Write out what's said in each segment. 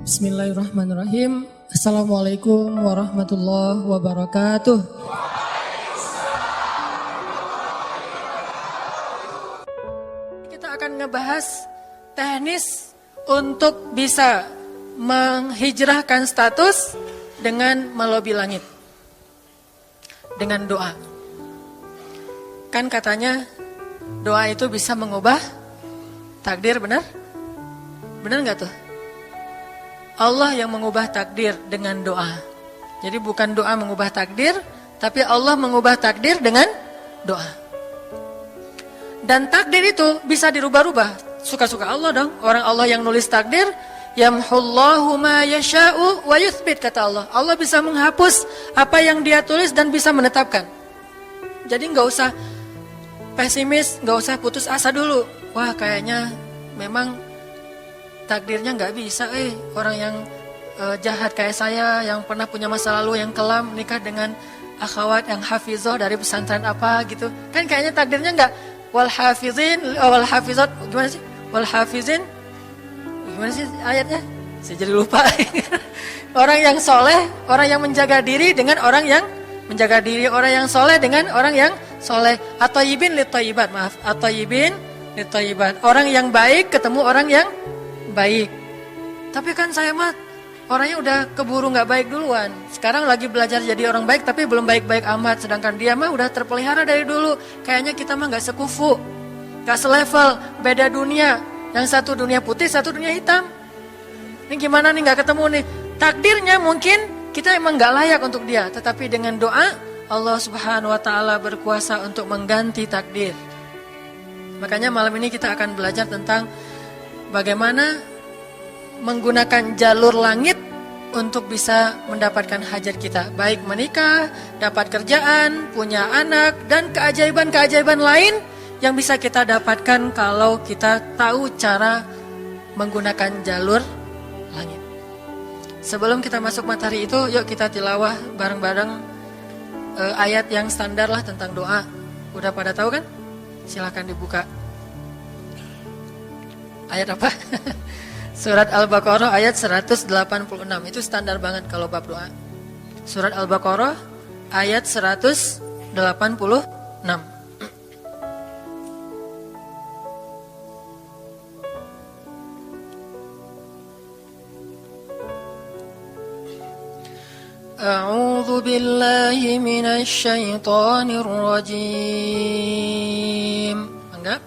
Bismillahirrahmanirrahim. Assalamualaikum warahmatullahi wabarakatuh. Kita akan ngebahas teknis untuk bisa menghijrahkan status dengan melobi langit. Dengan doa. Kan katanya doa itu bisa mengubah takdir, benar? Benar nggak tuh? Allah yang mengubah takdir dengan doa. Jadi bukan doa mengubah takdir, tapi Allah mengubah takdir dengan doa. Dan takdir itu bisa dirubah-rubah. Suka-suka Allah dong. Orang Allah yang nulis takdir, yamhullahu ma yasha'u wa yuthbit, kata Allah. Allah bisa menghapus apa yang Dia tulis dan bisa menetapkan. Jadi nggak usah pesimis, nggak usah putus asa dulu. Wah, kayaknya memang takdirnya nggak bisa, orang yang jahat kayak saya, yang pernah punya masa lalu yang kelam, nikah dengan akhwat yang hafizoh dari pesantren apa gitu, kan kayaknya takdirnya nggak. Wal hafizin, wal hafizat, gimana sih? Wal hafizin, gimana sih ayatnya? Saya jadi lupa. Orang yang soleh, orang yang menjaga diri dengan orang yang menjaga diri, orang yang soleh dengan orang yang soleh. At-thayyibin lit-thayyibat, maaf, at-thayyibin lit-thayyibat. Orang yang baik ketemu orang yang baik. Tapi kan saya mah orangnya udah keburu gak baik duluan. Sekarang lagi belajar jadi orang baik tapi belum baik-baik amat. Sedangkan dia mah udah terpelihara dari dulu. Kayaknya kita mah gak sekufu, gak selevel, beda dunia. Yang satu dunia putih, satu dunia hitam. Ini gimana nih gak ketemu nih. Takdirnya mungkin kita emang gak layak untuk dia. Tetapi dengan doa Allah subhanahu wa ta'ala berkuasa untuk mengganti takdir. Makanya malam ini kita akan belajar tentang bagaimana menggunakan jalur langit untuk bisa mendapatkan hajat kita. Baik menikah, dapat kerjaan, punya anak, dan keajaiban-keajaiban lain yang bisa kita dapatkan kalau kita tahu cara menggunakan jalur langit. Sebelum kita masuk materi itu, yuk kita tilawah bareng-bareng ayat yang standar lah tentang doa. Udah pada tahu kan? Silakan dibuka. Ayat apa? Surat Al-Baqarah ayat 186. Itu standar banget kalau bab doa. Surat Al-Baqarah ayat 186. A'udzu billahi minasy syaithanir rajim. Enggak?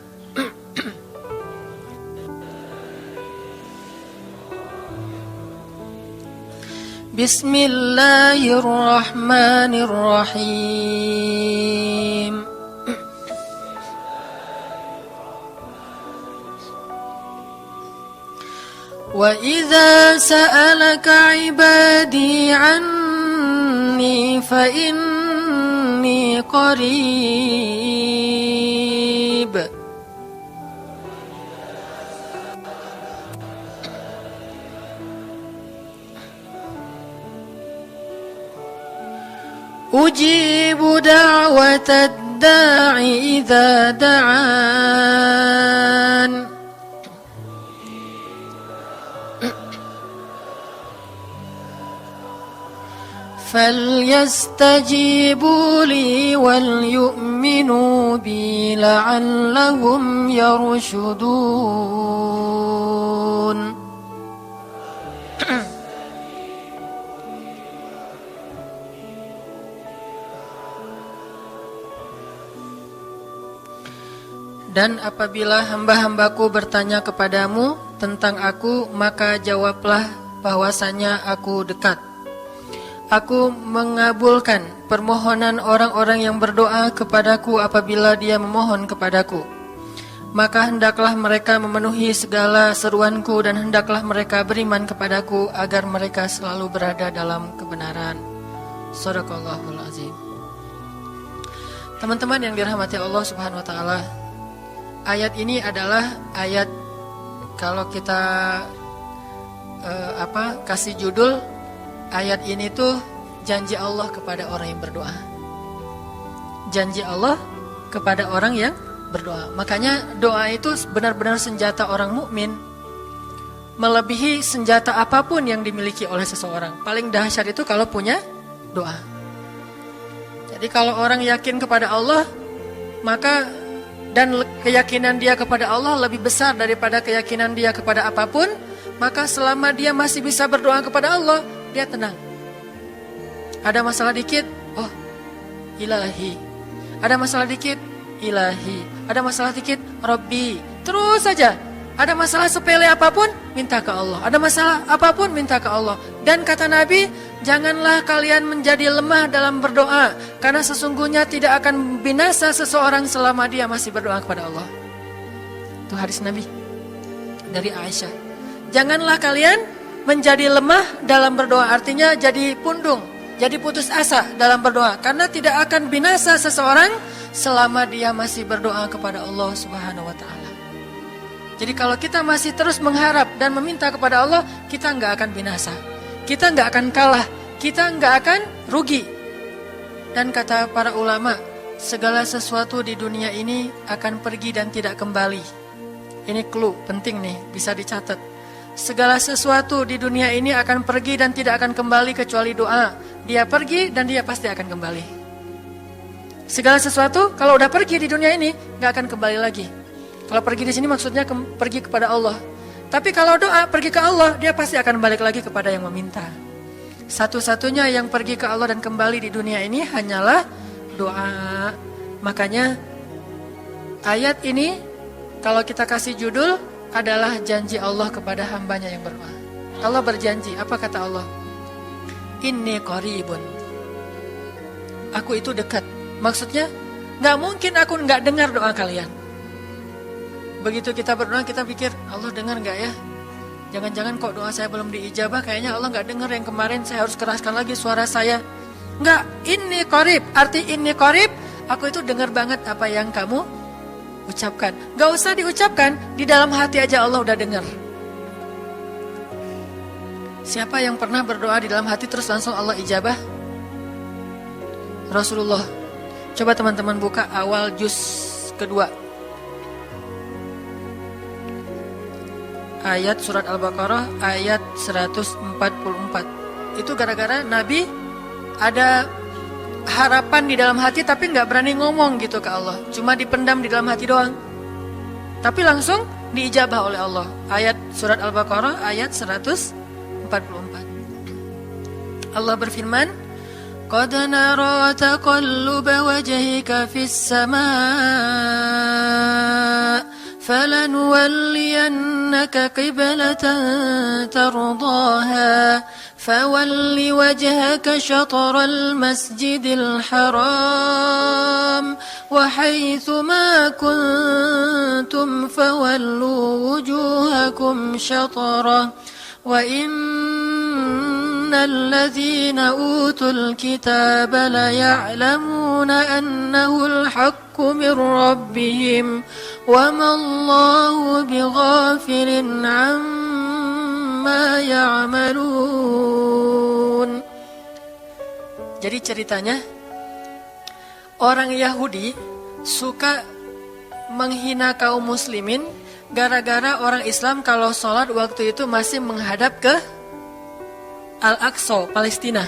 Bismillahirrahmanirrahim. Wa idza sa'alaka 'ibadi 'anni fa inni qarib. Ujibu da'watad da'i idza da'an. Falyastajibu li wal yu'minu bi la'allahum yarshudun. Dan apabila hamba-hambaku bertanya kepadamu tentang aku, maka jawablah bahwasanya aku dekat. Aku mengabulkan permohonan orang-orang yang berdoa kepadaku apabila dia memohon kepadaku. Maka hendaklah mereka memenuhi segala seruanku dan hendaklah mereka beriman kepadaku agar mereka selalu berada dalam kebenaran. Shadaqallahul azim. Teman-teman yang dirahmati Allah subhanahu wa ta'ala, ayat ini adalah ayat, kalau kita kasih judul, ayat ini tuh janji Allah kepada orang yang berdoa. Janji Allah kepada orang yang berdoa. Makanya doa itu benar-benar senjata orang mukmin. melebihi senjata apapun yang dimiliki oleh seseorang. Paling dahsyat itu kalau punya doa. Jadi kalau orang yakin kepada Allah, maka dan keyakinan dia kepada Allah lebih besar daripada keyakinan dia kepada apapun, maka selama dia masih bisa berdoa kepada Allah, dia tenang. Ada masalah dikit, oh ilahi. Ada masalah dikit, ilahi. Ada masalah dikit, Rabbi. Terus saja. Ada masalah sepele apapun, minta ke Allah. Ada masalah apapun, minta ke Allah. Dan kata Nabi, janganlah kalian menjadi lemah dalam berdoa, karena sesungguhnya tidak akan binasa seseorang selama dia masih berdoa kepada Allah. Itu hadis Nabi dari Aisyah. Janganlah kalian menjadi lemah dalam berdoa, artinya jadi pundung, jadi putus asa dalam berdoa, karena tidak akan binasa seseorang selama dia masih berdoa kepada Allah Subhanahu wa Ta'ala. Jadi kalau kita masih terus mengharap dan meminta kepada Allah, kita nggak akan binasa, kita nggak akan kalah, kita nggak akan rugi. Dan kata para ulama, segala sesuatu di dunia ini akan pergi dan tidak kembali. Ini clue penting nih, bisa dicatat. Segala sesuatu di dunia ini akan pergi dan tidak akan kembali kecuali doa. Dia pergi dan dia pasti akan kembali. Segala sesuatu kalau udah pergi di dunia ini nggak akan kembali lagi. Kalau pergi di sini maksudnya pergi kepada Allah. Tapi kalau doa pergi ke Allah, dia pasti akan balik lagi kepada yang meminta. Satu-satunya yang pergi ke Allah dan kembali di dunia ini hanyalah doa. Makanya ayat ini kalau kita kasih judul adalah janji Allah kepada hambanya yang berdoa. Allah berjanji, apa kata Allah? Inni qaribun. Aku itu dekat. Maksudnya gak mungkin aku gak dengar doa kalian. Begitu kita berdoa, kita pikir, Allah dengar gak ya? Jangan-jangan kok doa saya belum diijabah, kayaknya Allah gak dengar yang kemarin, saya harus keraskan lagi suara saya. Enggak, inni qarib. Arti inni qarib, aku itu dengar banget apa yang kamu ucapkan. Gak usah diucapkan, di dalam hati aja Allah udah dengar. Siapa yang pernah berdoa di dalam hati terus langsung Allah ijabah? Rasulullah. Coba teman-teman buka awal juz kedua. Ayat surat Al-Baqarah ayat 144. Itu gara-gara Nabi ada harapan di dalam hati tapi gak berani ngomong gitu ke Allah. Cuma dipendam di dalam hati doang. Tapi langsung diijabah oleh Allah. Ayat surat Al-Baqarah ayat 144. Allah berfirman, Qad nara taqalluba wajhika fis samaa فلنولينك قبلة ترضاها فول وجهك شطر المسجد الحرام وحيث ما كنتم فولوا وجوهكم شطره وإن الذين أوتوا الكتاب ليعلمون أنه الحق من ربهم وما الله بغافل عما يعملون. Jadi ceritanya orang Yahudi suka menghina kaum muslimin gara-gara orang Islam kalau sholat waktu itu masih menghadap ke Al-Aqsa, Palestina.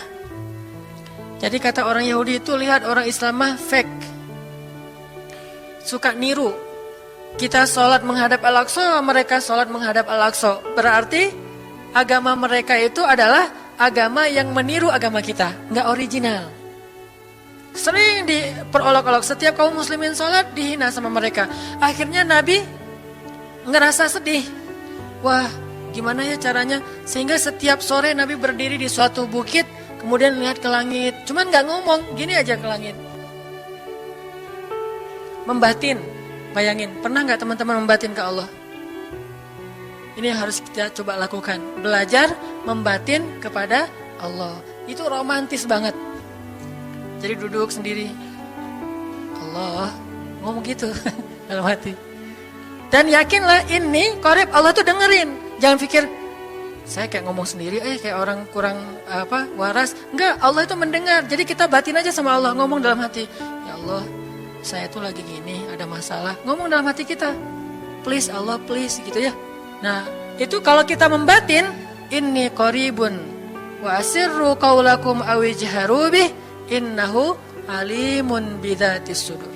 Jadi kata orang Yahudi itu, lihat orang Islam mah fake, suka niru. Kita sholat menghadap Al-Aqsa, mereka sholat menghadap Al-Aqsa. Berarti agama mereka itu adalah agama yang meniru agama kita, nggak original. Sering diperolok-olok, setiap kaum muslimin sholat dihina sama mereka. Akhirnya Nabi ngerasa sedih. Wah, gimana ya caranya? Sehingga setiap sore Nabi berdiri di suatu bukit, kemudian lihat ke langit. Cuman gak ngomong, gini aja ke langit. Membatin, bayangin. Pernah gak teman-teman membatin ke Allah? Ini yang harus kita coba lakukan. Belajar membatin kepada Allah. Itu romantis banget. Jadi duduk sendiri. Allah, ngomong gitu dalam hati. Dan yakinlah ini qarib, Allah tuh dengerin. Jangan pikir saya kayak ngomong sendiri, kayak orang kurang waras. Enggak, Allah itu mendengar. Jadi kita batin aja sama Allah, ngomong dalam hati. Ya Allah, saya tuh lagi gini, ada masalah. Ngomong dalam hati kita. Please Allah, please gitu ya. Nah, Itu kalau kita membatin, inni qaribun wa asirru qaulakum aw ijharu bih innahu alimun bidzatis sudur.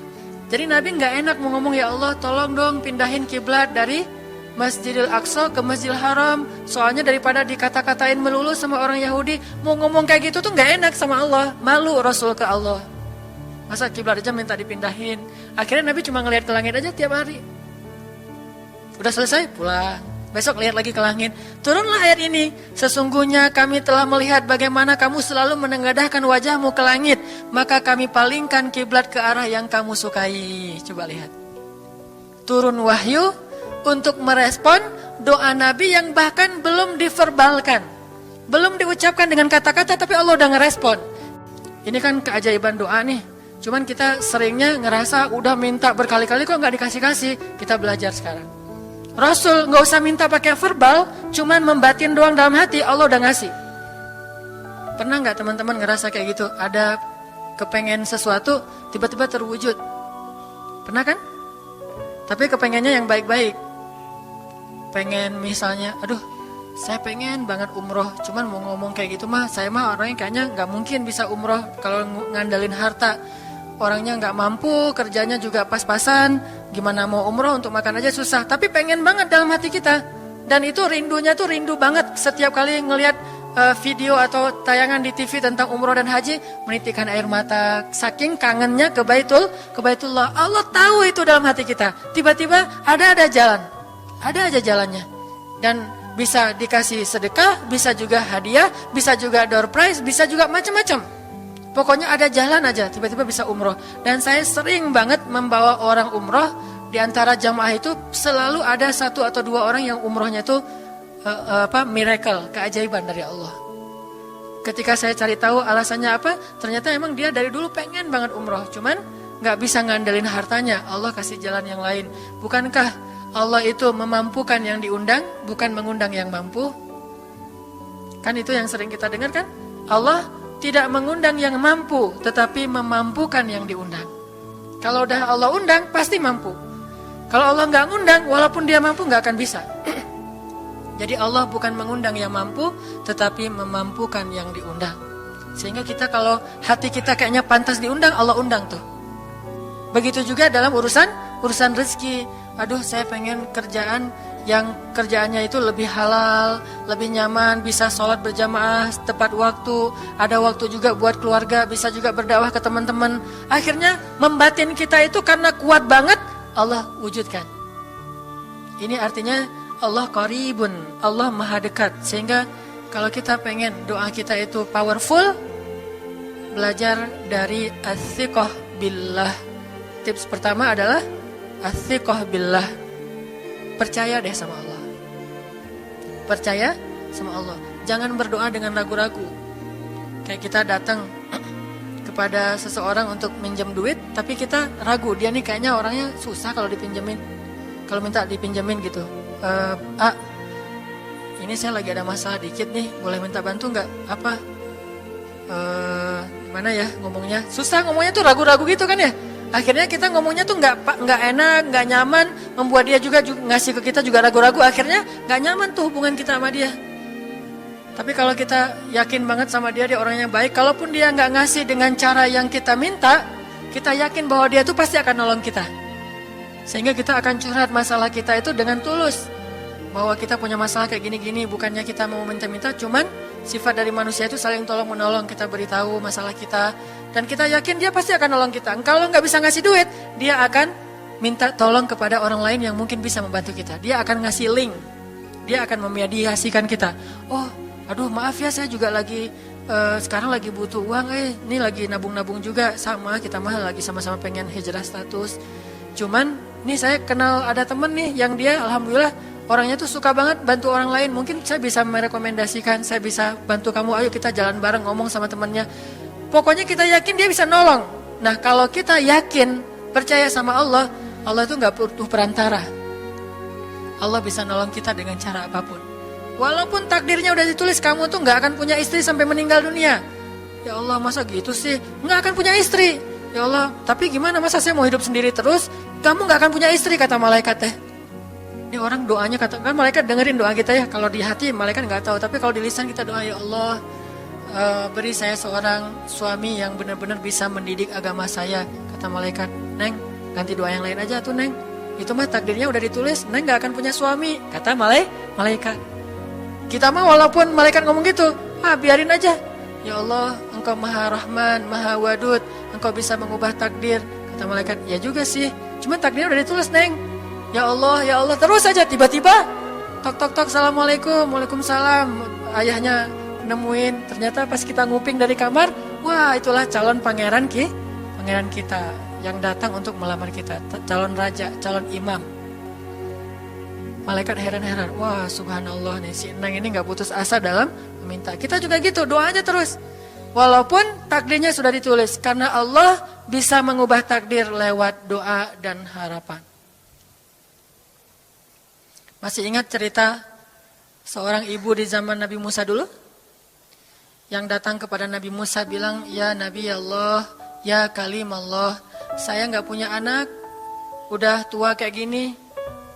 Jadi Nabi nggak enak mau ngomong, ya Allah tolong dong pindahin kiblat dari Masjidil Aqsa ke Masjidil Haram. Soalnya daripada dikata-katain melulu sama orang Yahudi, mau ngomong kayak gitu tuh nggak enak sama Allah. Malu Rasul ke Allah. Masa kiblat aja minta dipindahin. Akhirnya Nabi cuma ngelihat ke langit aja tiap hari. Udah selesai pulang. Besok lihat lagi ke langit. Turunlah ayat ini. Sesungguhnya kami telah melihat bagaimana kamu selalu menengadahkan wajahmu ke langit. Maka kami palingkan kiblat ke arah yang kamu sukai. Coba lihat. Turun wahyu untuk merespon doa Nabi yang bahkan belum diverbalkan. Belum diucapkan dengan kata-kata, tapi Allah udah ngerespon. Ini kan keajaiban doa nih. Cuman kita seringnya ngerasa udah minta berkali-kali kok gak dikasih-kasih. Kita belajar sekarang. Rasul gak usah minta pakai verbal, cuman membatin doang dalam hati, Allah udah ngasih. Pernah gak teman-teman ngerasa kayak gitu? Ada kepengen sesuatu, tiba-tiba terwujud. Pernah kan? Tapi kepengennya yang baik-baik. Pengen misalnya, aduh saya pengen banget umroh, cuman mau ngomong kayak gitu mah, saya mah orangnya kayaknya gak mungkin bisa umroh kalau ngandalin harta. Orangnya gak mampu, kerjanya juga pas-pasan, gimana mau umroh, untuk makan aja susah. Tapi pengen banget dalam hati kita. Dan itu rindunya tuh rindu banget. Setiap kali ngelihat video atau tayangan di TV tentang umroh dan haji, menitikkan air mata, saking kangennya ke Baitullah. Allah tahu itu dalam hati kita. Tiba-tiba ada jalan. Ada aja jalannya. Dan bisa dikasih sedekah, bisa juga hadiah, bisa juga door prize, bisa juga macam-macam. Pokoknya ada jalan aja, tiba-tiba bisa umroh. Dan saya sering banget membawa orang umroh. Di antara jamaah itu selalu ada 1 atau 2 orang yang umrohnya itu miracle, keajaiban dari Allah. Ketika saya cari tahu alasannya apa, ternyata emang dia dari dulu pengen banget umroh, cuman gak bisa ngandelin hartanya. Allah kasih jalan yang lain. Bukankah Allah itu memampukan yang diundang, bukan mengundang yang mampu? Kan itu yang sering kita dengar kan? Allah tidak mengundang yang mampu, tetapi memampukan yang diundang. Kalau udah Allah undang, pasti mampu. Kalau Allah nggak ngundang, walaupun dia mampu nggak akan bisa. Jadi Allah bukan mengundang yang mampu, tetapi memampukan yang diundang. Sehingga kita kalau hati kita kayaknya pantas diundang, Allah undang tuh. Begitu juga dalam urusan rezeki. Aduh saya pengen kerjaan yang kerjaannya itu lebih halal, lebih nyaman, bisa sholat berjamaah tepat waktu, ada waktu juga buat keluarga, bisa juga berdakwah ke teman-teman. Akhirnya membatin kita itu karena kuat banget, Allah wujudkan. Ini artinya Allah qaribun, Allah maha dekat. Sehingga kalau kita pengen doa kita itu powerful, belajar dari as-siqah billah. Tips pertama adalah as-siqah billah. Percaya deh sama Allah. Percaya sama Allah. Jangan berdoa dengan ragu-ragu. Kayak kita datang kepada seseorang untuk minjem duit, tapi kita ragu, dia nih kayaknya orangnya susah kalau dipinjemin. Kalau minta dipinjemin gitu. Ini saya lagi ada masalah dikit nih, boleh minta bantu nggak? Apa? Gimana ya ngomongnya? Susah ngomongnya tuh, ragu-ragu gitu kan ya. Akhirnya kita ngomongnya tuh nggak enak, nggak nyaman, membuat dia juga ngasih ke kita juga ragu-ragu. Akhirnya nggak nyaman tuh hubungan kita sama dia. Tapi kalau kita yakin banget sama dia orangnya baik, kalaupun dia nggak ngasih dengan cara yang kita minta, kita yakin bahwa dia tuh pasti akan nolong kita. Sehingga kita akan curhat masalah kita itu dengan tulus. Bahwa kita punya masalah kayak gini-gini, bukannya kita mau minta-minta, cuman sifat dari manusia itu saling tolong-menolong. Kita beritahu masalah kita, dan kita yakin dia pasti akan nolong kita. Kalau nggak bisa ngasih duit, dia akan minta tolong kepada orang lain yang mungkin bisa membantu kita. Dia akan ngasih link, dia akan memediasikan kita. Oh, aduh maaf ya, saya juga lagi sekarang lagi butuh uang. Ini lagi nabung-nabung juga, sama kita mah lagi sama-sama pengen hijrah status. Cuman nih saya kenal ada temen nih yang dia alhamdulillah orangnya tuh suka banget bantu orang lain. Mungkin saya bisa merekomendasikan, saya bisa bantu kamu, ayo kita jalan bareng, ngomong sama temennya. Pokoknya kita yakin dia bisa nolong. Nah kalau kita yakin, percaya sama Allah, Allah itu gak butuh perantara. Allah bisa nolong kita dengan cara apapun. Walaupun takdirnya udah ditulis, kamu tuh gak akan punya istri sampai meninggal dunia. Ya Allah masa gitu sih, gak akan punya istri. Ya Allah, tapi gimana masa saya mau hidup sendiri terus? Kamu gak akan punya istri, kata malaikat teh. Ini orang doanya katakan malaikat dengerin doa kita ya. Kalau di hati malaikat nggak tahu, tapi kalau di lisan kita doa, ya Allah, beri saya seorang suami yang benar-benar bisa mendidik agama saya. Kata malaikat, Neng, ganti doa yang lain aja tuh Neng. Itu mah takdirnya udah ditulis, Neng gak akan punya suami. Kata malaikat. Kita mah walaupun malaikat ngomong gitu, biarin aja. Ya Allah, Engkau Maha Rahman, Maha Wadud, Engkau bisa mengubah takdir. Kata malaikat, ya juga sih, cuma takdirnya udah ditulis Neng. Ya Allah, terus aja tiba-tiba tok, Assalamualaikum, Waalaikumsalam. Ayahnya nemuin, ternyata pas kita nguping dari kamar, wah itulah calon pangeran kita yang datang untuk melamar kita, calon raja, calon imam. Malaikat heran-heran, wah subhanallah nih si Neng ini gak putus asa dalam meminta. Kita juga gitu, doa aja terus. Walaupun takdirnya sudah ditulis, karena Allah bisa mengubah takdir lewat doa dan harapan. Masih ingat cerita seorang ibu di zaman Nabi Musa dulu? Yang datang kepada Nabi Musa bilang, ya Nabi Allah, ya Kalim Allah, saya gak punya anak, udah tua kayak gini,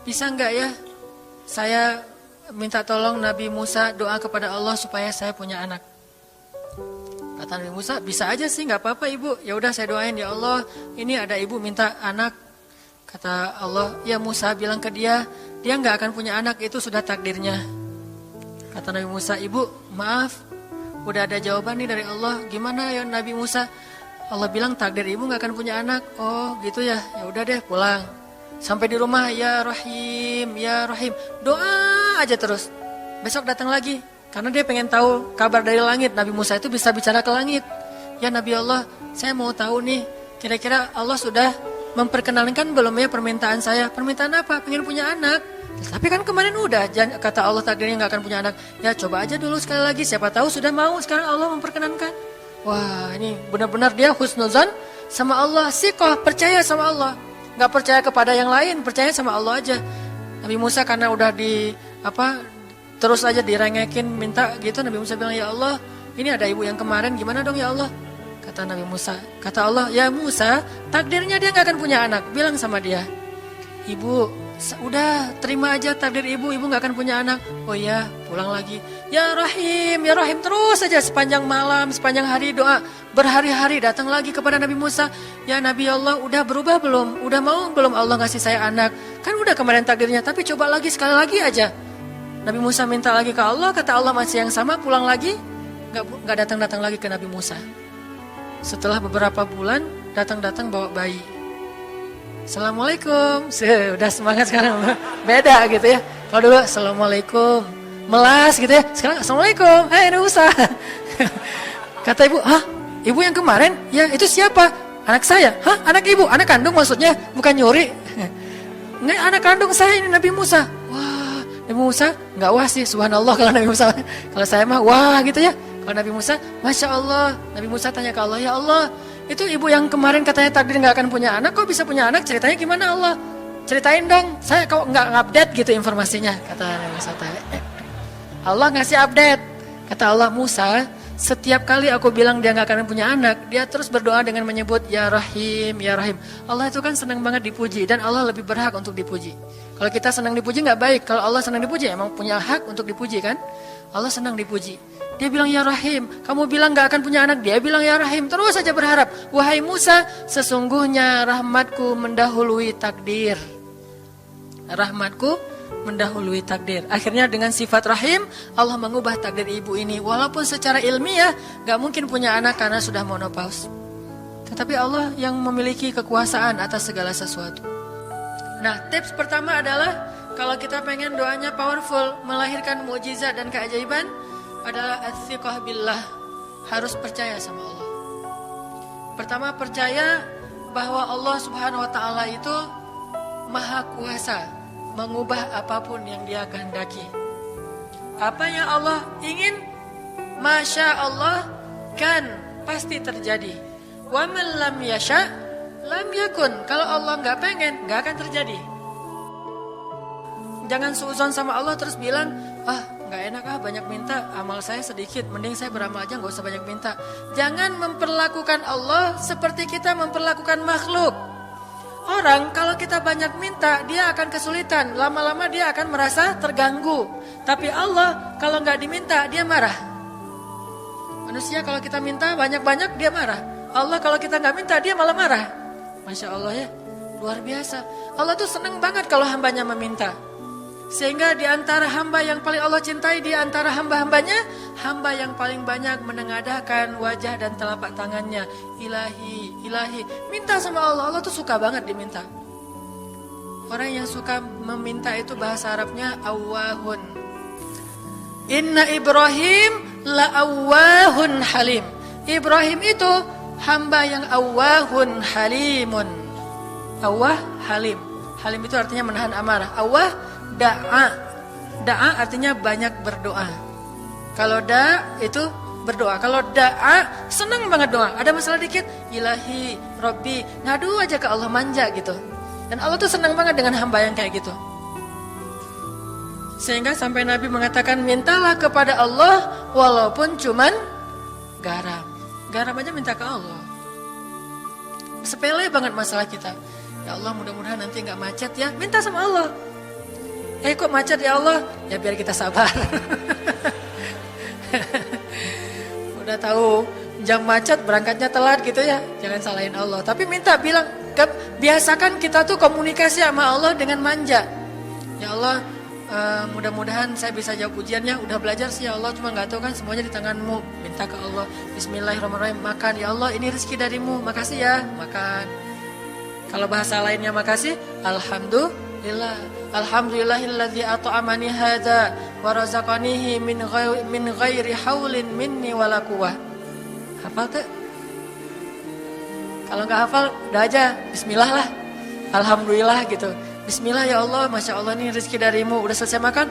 bisa gak ya? Saya minta tolong Nabi Musa doa kepada Allah supaya saya punya anak. Kata Nabi Musa, bisa aja sih, gak apa-apa ibu. Ya udah saya doain, ya Allah, ini ada ibu minta anak. Kata Allah, ya Musa bilang ke dia gak akan punya anak, itu sudah takdirnya. Kata Nabi Musa, ibu maaf, udah ada jawaban nih dari Allah. Gimana ya Nabi Musa? Allah bilang takdir ibu gak akan punya anak. Oh gitu ya, ya udah deh pulang. Sampai di rumah, ya Rahim, ya Rahim, doa aja terus. Besok datang lagi, karena dia pengen tahu kabar dari langit. Nabi Musa itu bisa bicara ke langit. Ya Nabi Allah, saya mau tahu nih, kira-kira Allah sudah memperkenalkan belum ya permintaan saya? Permintaan apa? Pengen punya anak. Tapi kan kemarin udah, kata Allah takdirnya gak akan punya anak. Ya coba aja dulu sekali lagi, siapa tahu sudah mau. Sekarang Allah memperkenankan. Wah ini benar-benar dia husnuzan sama Allah. Siqah, percaya sama Allah. Gak percaya kepada yang lain, percaya sama Allah aja. Nabi Musa karena udah terus aja direngekin minta gitu. Nabi Musa bilang, ya Allah, ini ada ibu yang kemarin, gimana dong ya Allah? Kata Nabi Musa, kata Allah, ya Musa, takdirnya dia gak akan punya anak. Bilang sama dia, ibu, udah terima aja takdir ibu gak akan punya anak. Oh iya, pulang lagi. Ya Rahim, terus aja sepanjang malam, sepanjang hari doa. Berhari-hari datang lagi kepada Nabi Musa. Ya Nabi Allah, udah berubah belum? Udah mau belum Allah ngasih saya anak? Kan udah kemarin takdirnya, tapi coba lagi sekali lagi aja. Nabi Musa minta lagi ke Allah, kata Allah masih yang sama, pulang lagi. Gak datang-datang lagi ke Nabi Musa. Setelah beberapa bulan, datang-datang bawa bayi. Assalamualaikum. Udah semangat sekarang. Beda gitu ya. Kalau dulu Assalamualaikum, melas gitu ya. Sekarang Assalamualaikum, hai Nabi Musa. Kata ibu, ibu yang kemarin? Ya itu siapa? Anak saya. Anak ibu? Anak kandung maksudnya? Bukan nyuri. Nggak, anak kandung saya ini Nabi Musa. Wah, Nabi Musa nggak wah sih, subhanallah kalau Nabi Musa. Kalau saya mah wah gitu ya. Kalau Nabi Musa, Masya Allah. Nabi Musa tanya ke Allah, ya Allah, itu ibu yang kemarin katanya takdir nggak akan punya anak, kok bisa punya anak? Ceritanya gimana Allah? Ceritain dong, saya kok nggak update gitu informasinya. Kata Nabi Musa, Allah ngasih update. Kata Allah, Musa, setiap kali aku bilang dia nggak akan punya anak, dia terus berdoa dengan menyebut Ya Rahim, Ya Rahim. Allah itu kan senang banget dipuji, dan Allah lebih berhak untuk dipuji. Kalau kita senang dipuji nggak baik, kalau Allah senang dipuji emang punya hak untuk dipuji kan? Allah senang dipuji. Dia bilang Ya Rahim, kamu bilang gak akan punya anak, dia bilang Ya Rahim, terus saja berharap. Wahai Musa, sesungguhnya rahmatku mendahului takdir. Rahmatku mendahului takdir. Akhirnya dengan sifat Rahim, Allah mengubah takdir ibu ini. Walaupun secara ilmiah gak mungkin punya anak karena sudah menopause. Tetapi Allah yang memiliki kekuasaan atas segala sesuatu. Nah, tips pertama adalah kalau kita pengen doanya powerful, melahirkan mukjizat dan keajaiban, adalah ats-tsiqah billah, harus percaya sama Allah. Pertama, percaya bahwa Allah Subhanahu wa taala itu Maha Kuasa mengubah apapun yang Dia kehendaki. Apa yang Allah ingin, Masya Allah kan pasti terjadi. Wa man lam yasha lam yakun. Kalau Allah nggak pengen, nggak akan terjadi. Jangan suudzon sama Allah terus bilang, nggak enak banyak minta, amal saya sedikit, mending saya beramal aja nggak usah banyak minta. Jangan memperlakukan Allah seperti kita memperlakukan makhluk. Orang kalau kita banyak minta, dia akan kesulitan. Lama-lama dia akan merasa terganggu. Tapi Allah kalau nggak diminta, dia marah. Manusia kalau kita minta banyak-banyak, dia marah. Allah kalau kita nggak minta, dia malah marah. Masya Allah ya, luar biasa. Allah tuh senang banget kalau hambanya meminta. Sehingga di antara hamba yang paling Allah cintai, di antara hamba-hambanya, hamba yang paling banyak menengadahkan wajah dan telapak tangannya. Ilahi, ilahi. Minta sama Allah, Allah tuh suka banget diminta. Orang yang suka meminta itu bahasa Arabnya awwahun. Inna Ibrahim la awwahun halim. Ibrahim itu hamba yang awwahun halimun. Awwah, halim. Halim itu artinya menahan amarah. Awwah, da'a. Da'a artinya banyak berdoa. Kalau da' itu berdoa. Kalau da'a senang banget doa. Ada masalah dikit, ilahi, Rabbi, ngadu aja ke Allah, manja gitu. Dan Allah tuh senang banget dengan hamba yang kayak gitu. Sehingga sampai Nabi mengatakan, mintalah kepada Allah walaupun cuman garam. Garam aja minta ke Allah. Sepele banget masalah kita. Ya Allah, mudah-mudahan nanti nggak macet ya. Minta sama Allah. Kok macet ya Allah? Ya biar kita sabar. Udah tahu jam macet berangkatnya telat gitu ya. Jangan salahin Allah. Tapi minta, bilang, biasakan kita tuh komunikasi sama Allah dengan manja. Ya Allah, mudah-mudahan saya bisa jawab ujiannya. Udah belajar sih ya Allah, cuma nggak tahu kan semuanya di tanganmu. Minta ke Allah. Bismillahirrahmanirrahim. Makan ya Allah, ini rezeki darimu. Makasih ya, makan. Kalau bahasa lainnya makasih, alhamdulillah. Alhamdulillahilladzi at'amani hadza wa razaqanihi min ghairi haulin minni wala quwwah. Hafal tuh? Kalau nggak hafal, udah aja bismillah lah. Alhamdulillah gitu. Bismillah ya Allah, Masya Allah ini rezeki darimu. Udah selesai makan,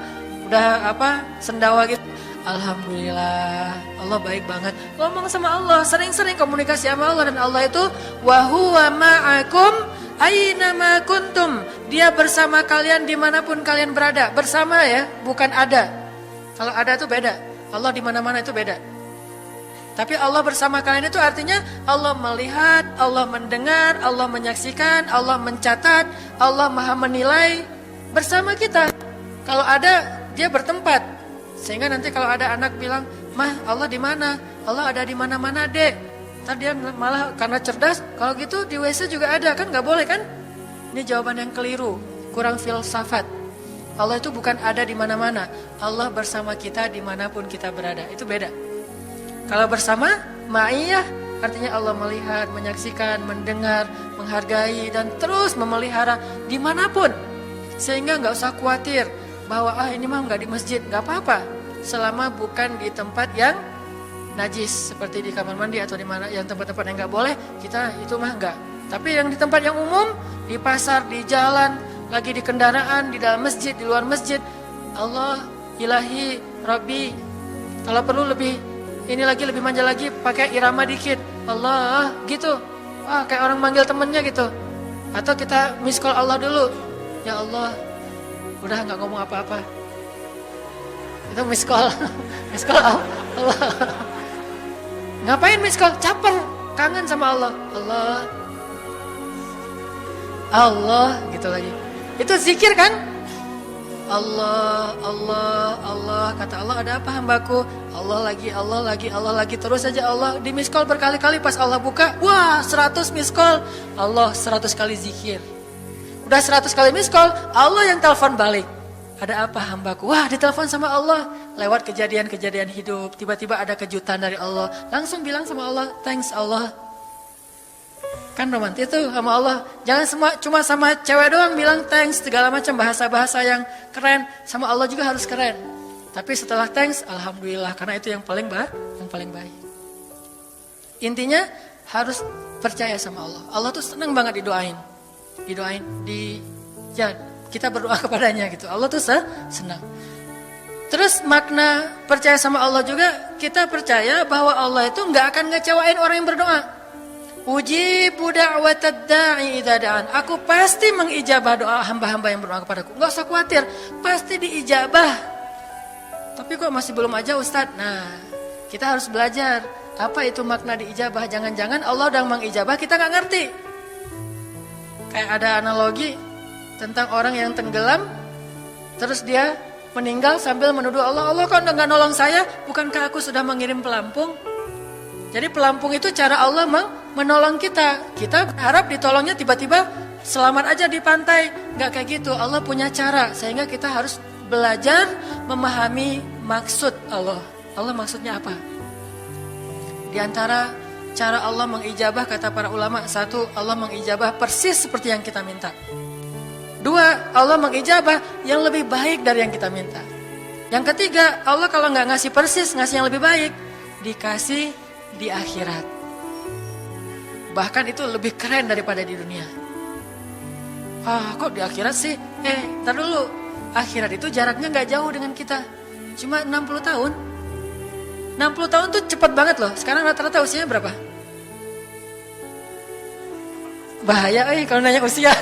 udah sendawa gitu. Alhamdulillah, Allah baik banget. Ngomong sama Allah, sering-sering komunikasi sama Allah. Dan Allah itu wa huwa ma'akum aina ma kuntum. Dia bersama kalian dimanapun kalian berada. Bersama ya, bukan ada. Kalau ada itu beda. Allah di mana-mana itu beda. Tapi Allah bersama kalian itu artinya Allah melihat, Allah mendengar, Allah menyaksikan, Allah mencatat, Allah maha menilai bersama kita. Kalau ada, dia bertempat. Sehingga nanti kalau ada anak bilang, "Mah, Allah di mana?" Allah ada di mana-mana, Dek. Ntar dia malah karena cerdas, kalau gitu di WC juga ada, kan nggak boleh kan? Ini jawaban yang keliru, kurang filsafat. Allah itu bukan ada di mana-mana. Allah bersama kita dimanapun kita berada. Itu beda. Kalau bersama, ma'iyah artinya Allah melihat, menyaksikan, mendengar, menghargai, dan terus memelihara dimanapun. Sehingga nggak usah khawatir bahwa ini mah nggak di masjid, nggak apa-apa. Selama bukan di tempat yang najis, seperti di kamar mandi atau di mana yang tempat-tempat yang nggak boleh, kita itu mah nggak. Tapi yang di tempat yang umum, di pasar, di jalan, lagi di kendaraan, di dalam masjid, di luar masjid, Allah, ilahi, Rabbi. Kalau perlu lebih lebih manja lagi, pakai irama dikit. Allah, gitu. Kayak orang manggil temennya gitu. Atau kita miss call Allah dulu. Ya Allah, udah nggak ngomong apa-apa. Itu miss call. Miss call Allah. Ngapain miss call? Caper, kangen sama Allah. Allah, gitu lagi. Itu zikir kan? Allah, Allah, Allah. Kata Allah, ada apa hambaku? Allah lagi, Allah lagi, Allah lagi. Terus aja Allah di miss call berkali-kali. Pas Allah buka, wah 100 miss call. Allah 100 kali zikir. Udah 100 kali miss call, Allah yang telepon balik. Ada apa hambaku? Wah, ditelepon sama Allah. Lewat kejadian-kejadian hidup, tiba-tiba ada kejutan dari Allah. Langsung bilang sama Allah, thanks Allah. Kan romantis tuh sama Allah. Jangan cuma sama cewek doang bilang thanks, segala macam bahasa-bahasa yang keren. Sama Allah juga harus keren. Tapi setelah thanks, alhamdulillah, karena itu yang paling baik. Intinya harus percaya sama Allah. Allah tuh senang banget didoain, kita berdoa kepadanya gitu. Allah tuh senang. Terus makna percaya sama Allah juga, kita percaya bahwa Allah itu nggak akan ngecewain orang yang berdoa. Ujibu da'watad da'i idza da'an. Aku pasti mengijabah doa hamba-hamba yang berdoa kepadaku. Enggak usah khawatir, pasti diijabah. Tapi kok masih belum aja Ustaz? Nah, kita harus belajar apa itu makna diijabah. Jangan-jangan Allah udah mengijabah, kita nggak ngerti. Kayak ada analogi tentang orang yang tenggelam, terus dia meninggal sambil menuduh Allah, Allah kok nggak nolong saya, bukankah aku sudah mengirim pelampung? Jadi pelampung itu cara Allah menolong kita. Kita berharap ditolongnya tiba-tiba selamat aja di pantai. Nggak kayak gitu, Allah punya cara. Sehingga kita harus belajar memahami maksud Allah. Allah maksudnya apa? Di antara cara Allah mengijabah, kata para ulama, satu, Allah mengijabah persis seperti yang kita minta. Dua, Allah mengijabah yang lebih baik dari yang kita minta. Yang ketiga, Allah kalau nggak ngasih persis, ngasih yang lebih baik, dikasih di akhirat. Bahkan itu lebih keren daripada di dunia. Kok di akhirat sih? Ntar dulu. Akhirat itu jaraknya nggak jauh dengan kita. Cuma 60 tahun. 60 tahun tuh cepet banget loh. Sekarang rata-rata usianya berapa? Bahaya kalau nanya usia.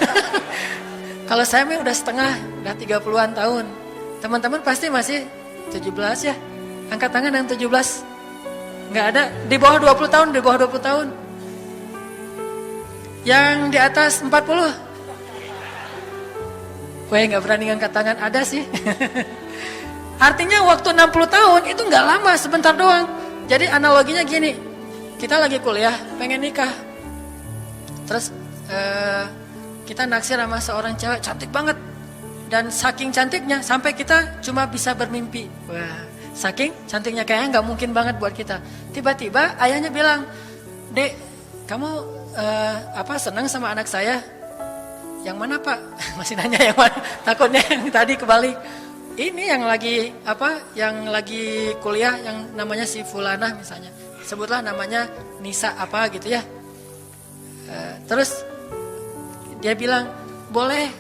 Kalau saya udah setengah, udah 30-an tahun. Teman-teman pasti masih 17 ya. Angkat tangan yang 17. Nggak ada. Di bawah 20 tahun, di bawah 20 tahun. Yang di atas 40. Nggak berani ngangkat tangan, ada sih. Artinya waktu 60 tahun itu nggak lama, sebentar doang. Jadi analoginya gini, kita lagi kuliah, pengen nikah. Terus kita naksir sama seorang cewek cantik banget. Dan saking cantiknya sampai kita cuma bisa bermimpi. Wah, saking cantiknya kayaknya nggak mungkin banget buat kita. Tiba-tiba ayahnya bilang, "Dek, kamu senang sama anak saya?" "Yang mana Pak?" Masih nanya yang mana? Takutnya yang tadi kebalik. Ini yang lagi kuliah yang namanya si Fulanah misalnya. Sebutlah namanya Nisa apa gitu ya. Terus dia bilang, "Boleh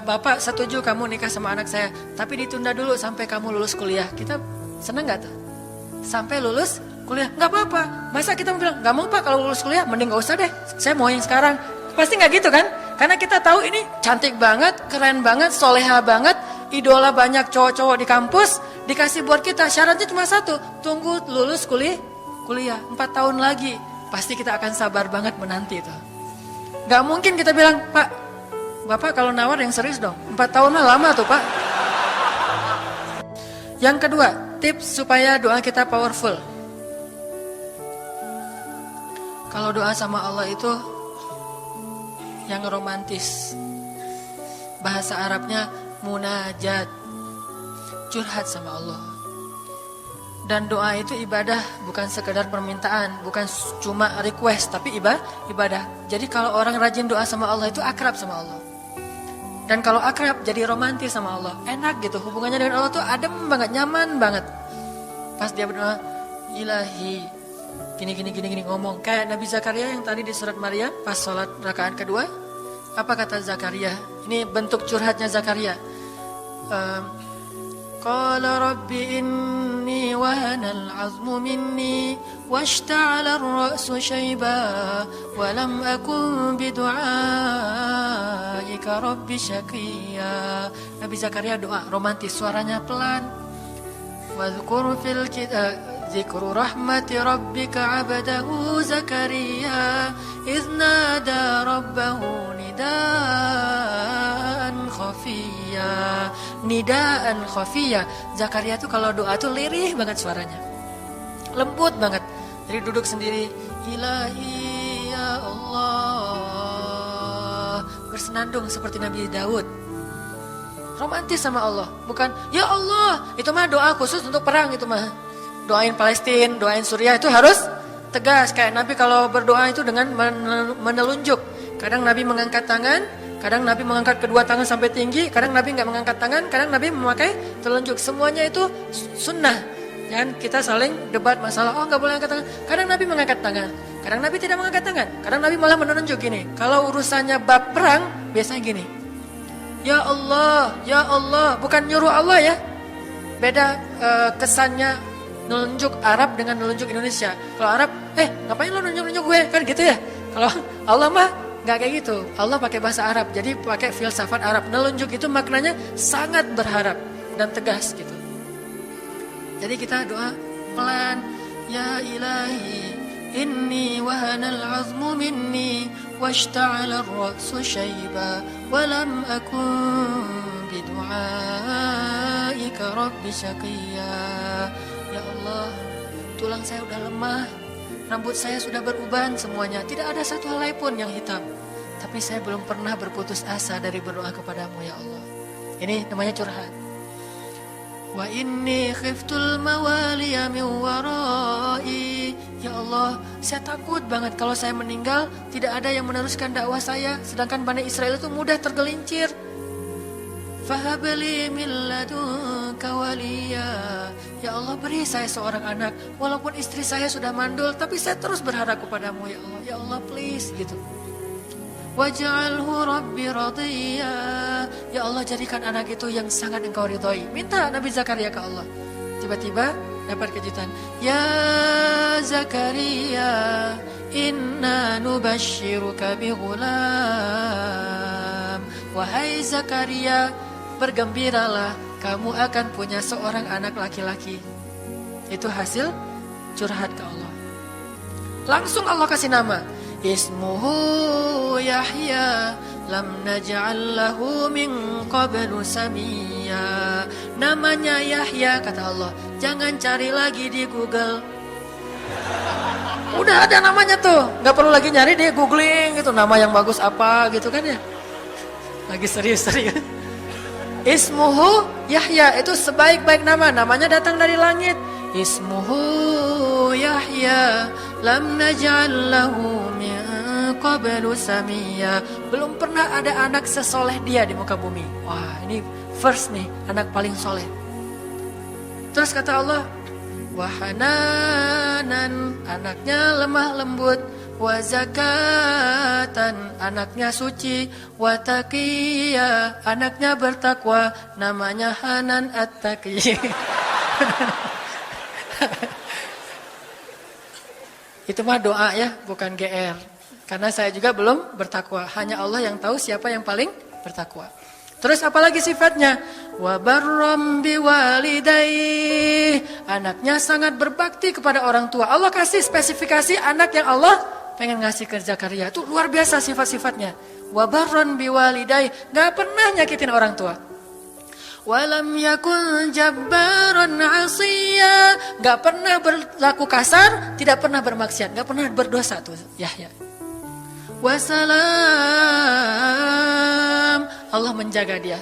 Bapak setuju kamu nikah sama anak saya, tapi ditunda dulu sampai kamu lulus kuliah." Kita seneng gak tuh? Sampai lulus kuliah, gak apa-apa. Masa kita bilang, "Gak mau Pak, kalau lulus kuliah mending gak usah deh, saya mau yang sekarang." Pasti gak gitu kan? Karena kita tahu ini cantik banget, keren banget, soleha banget, idola banyak cowok-cowok di kampus, dikasih buat kita. Syaratnya cuma satu, tunggu lulus kuliah 4 tahun lagi. Pasti kita akan sabar banget menanti itu. Gak mungkin kita bilang, "Pak, Bapak kalau nawar yang serius dong, 4 tahun lah lama tuh Pak." Yang kedua, tips supaya doa kita powerful. Kalau doa sama Allah itu yang romantis. Bahasa Arabnya munajat, curhat sama Allah. Dan doa itu ibadah, bukan sekedar permintaan, bukan cuma request, tapi ibadah. Jadi kalau orang rajin doa sama Allah itu akrab sama Allah. Dan kalau akrab jadi romantis sama Allah, enak gitu, hubungannya dengan Allah tuh adem banget, nyaman banget. Pas dia berdoa, "Ilahi," gini ngomong kayak Nabi Zakaria yang tadi di surat Maryam pas sholat rakaat kedua. Apa kata Zakaria? Ini bentuk curhatnya Zakaria. Qala rabbi inni wahanal azmu minni washta'ala ar-ra'su shayba wa lam akun bidu'aika rabbi syaqiyya. Nabi Zakaria doa romantis, suaranya pelan. Wadhkur fil Zikru rahmati rabbika abdahu Zakaria idh nada rabbahu nidaan khafiyya. Nidaan khafiyya. Zakaria tuh kalau doa tuh lirih banget suaranya, lembut banget. Jadi duduk sendiri, "Ilahi ya Allah," bersenandung seperti Nabi Daud. Romantis sama Allah, bukan "Ya Allah." Itu mah doa khusus untuk perang, itu mah. Doain Palestina, doain Suriah itu harus tegas. Kayak Nabi kalau berdoa itu dengan menelunjuk. Kadang Nabi mengangkat tangan, kadang Nabi mengangkat kedua tangan sampai tinggi, kadang Nabi nggak mengangkat tangan, kadang Nabi memakai telunjuk. Semuanya itu sunnah. Jangan kita saling debat masalah, "Oh nggak boleh angkat tangan." Kadang Nabi mengangkat tangan, kadang Nabi tidak mengangkat tangan, kadang Nabi malah menunjuk gini. Kalau urusannya bab perang, biasanya gini, "Ya Allah, ya Allah," bukan nyuruh Allah ya. Beda kesannya nunjuk Arab dengan nunjuk Indonesia. Kalau Arab, ngapain lo nunjuk gue? Kan gitu ya. Kalau Allah mah nggak kayak gitu. Allah pakai bahasa Arab, jadi pakai filsafat Arab. Nunjuk itu maknanya sangat berharap dan tegas gitu. Jadi kita doa pelan, "Ya Ilahi inni wahanal 'azmu minni washta'ala ar-ra'su shayba wa lam akun bidu'aika rabbi syaqiyya. Ya Allah, tulang saya udah lemah, rambut saya sudah beruban semuanya, tidak ada satu helai pun yang hitam. Tapi saya belum pernah berputus asa dari berdoa kepadamu ya Allah. Ini namanya curhat. Wa inni khiftul mawaliya min warai. Ya Allah, saya takut banget kalau saya meninggal tidak ada yang meneruskan dakwah saya, sedangkan Bani Israel itu mudah tergelincir. Fahabli min ladunka waliya. Ya Allah, beri saya seorang anak, walaupun istri saya sudah mandul, tapi saya terus berharap kepadamu ya Allah. Ya Allah, please gitu. Waj'alhu rabbi radiyya. Ya Allah, jadikan anak itu yang sangat engkau ridhoi. Minta Nabi Zakaria ke Allah. Tiba-tiba dapat kejutan. Ya Zakaria, inna nubashiruka bi ghulam. Wahai Zakaria, bergembiralah, kamu akan punya seorang anak laki-laki. Itu hasil curhat ke Allah. Langsung Allah kasih nama. Ismuhu Yahya lam naj'al lahu min qablu samiyya. Namanya Yahya, kata Allah. Jangan cari lagi di Google. Udah ada namanya tuh, nggak perlu lagi nyari di googling gitu, nama yang bagus apa gitu kan ya. Lagi serius-serius. Ismuhu Yahya, itu sebaik-baik nama, namanya datang dari langit. Ismuhu Yahya lam naj'al lahu min qablu samiyya. Belum pernah ada anak sesoleh dia di muka bumi. Wah, ini first nih, anak paling soleh. Terus kata Allah, wahananan, anaknya lemah lembut, wa zakatan, anaknya suci, wa taqiyya, anaknya bertakwa, namanya Hanan At-Taqi. Itu mah doa ya, bukan GR. Karena saya juga belum bertakwa. Hanya Allah yang tahu siapa yang paling bertakwa. Terus apalagi sifatnya? Wa barram biwalidayhi, anaknya sangat berbakti kepada orang tua. Allah kasih spesifikasi anak yang Allah pengen ngasih ke Zakaria. Itu luar biasa sifat-sifatnya. Wa barran biwalidayhi, enggak pernah nyakitin orang tua. Walam yakun jabbaran 'asiyya, enggak pernah berlaku kasar, tidak pernah bermaksiat, enggak pernah berdosa tuh Yahya. Wassalam, Allah menjaga dia.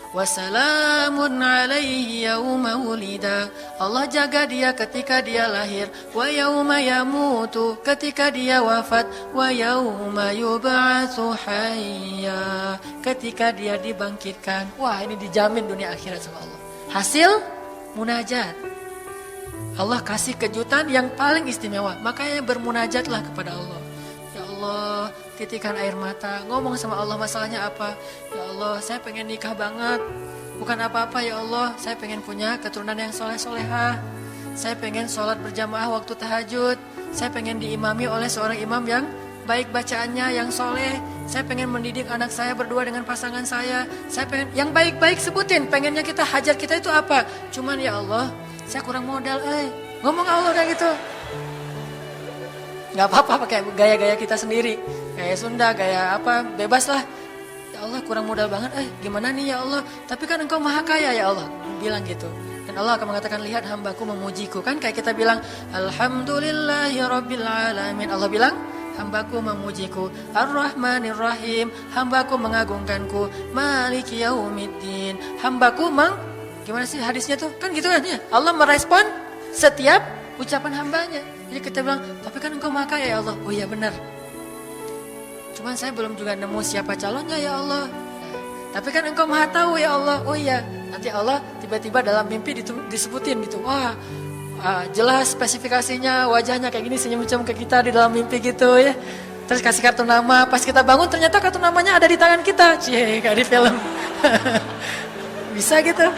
Wassalamun alaihi yauma wulida, Allah jaga dia ketika dia lahir. Wa yauma yamutu, ketika dia wafat. Wa yauma yub'atsu hayya, ketika dia dibangkitkan. Wah, ini dijamin dunia akhirat sama Allah. Hasil munajat. Allah kasih kejutan yang paling istimewa. Makanya bermunajatlah kepada Allah. Ya Allah, titikan air mata, ngomong sama Allah masalahnya apa. Ya Allah, saya pengen nikah banget. Bukan apa-apa ya Allah, saya pengen punya keturunan yang soleh-solehah. Saya pengen sholat berjamaah waktu tahajud. Saya pengen diimami oleh seorang imam yang baik bacaannya, yang soleh. Saya pengen mendidik anak saya berdua dengan pasangan saya. Saya pengen yang baik-baik sebutin. Pengennya kita, hajat kita itu apa. Cuman ya Allah, saya kurang modal. Ngomong Allah kayak gitu. Gak apa-apa pakai gaya-gaya kita sendiri, gaya Sunda, gaya apa, bebas lah. Ya Allah, kurang modal banget, gimana nih ya Allah, tapi kan engkau maha kaya ya Allah, bilang gitu. Dan Allah akan mengatakan, lihat hambaku memujiku. Kan kayak kita bilang, Alhamdulillahi Rabbil Alamin. Allah bilang, hambaku memujiku. Ar-Rahmanir-Rahim, hambaku mengagungkanku. Maliki Yaumiddin, hambaku gimana sih hadisnya tuh, kan gitu kan ya. Allah merespon setiap ucapan hambanya. Jadi kita bilang, tapi kan engkau maha kaya ya Allah. Oh iya benar. Cuman saya belum juga nemu siapa calonnya ya Allah. Tapi kan engkau maha tahu ya Allah. Oh iya. Nanti Allah tiba-tiba dalam mimpi disebutin gitu. Wah, jelas spesifikasinya, wajahnya kayak gini, senyum-senyum ke kita di dalam mimpi gitu ya. Terus kasih kartu nama. Pas kita bangun ternyata kartu namanya ada di tangan kita. Cie, kayak di film. Bisa gitu.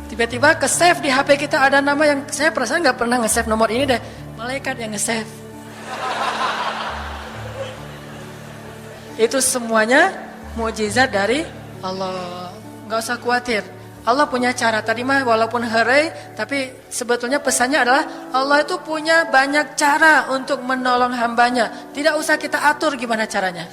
Tiba-tiba ke-save di HP kita ada nama yang saya perasaan gak pernah nge-save nomor ini deh. Malaikat yang nge-save. Itu semuanya mukjizat dari Allah. Gak usah khawatir. Allah punya cara. Tadi mah walaupun herai, tapi sebetulnya pesannya adalah Allah itu punya banyak cara untuk menolong hambanya. Tidak usah kita atur gimana caranya.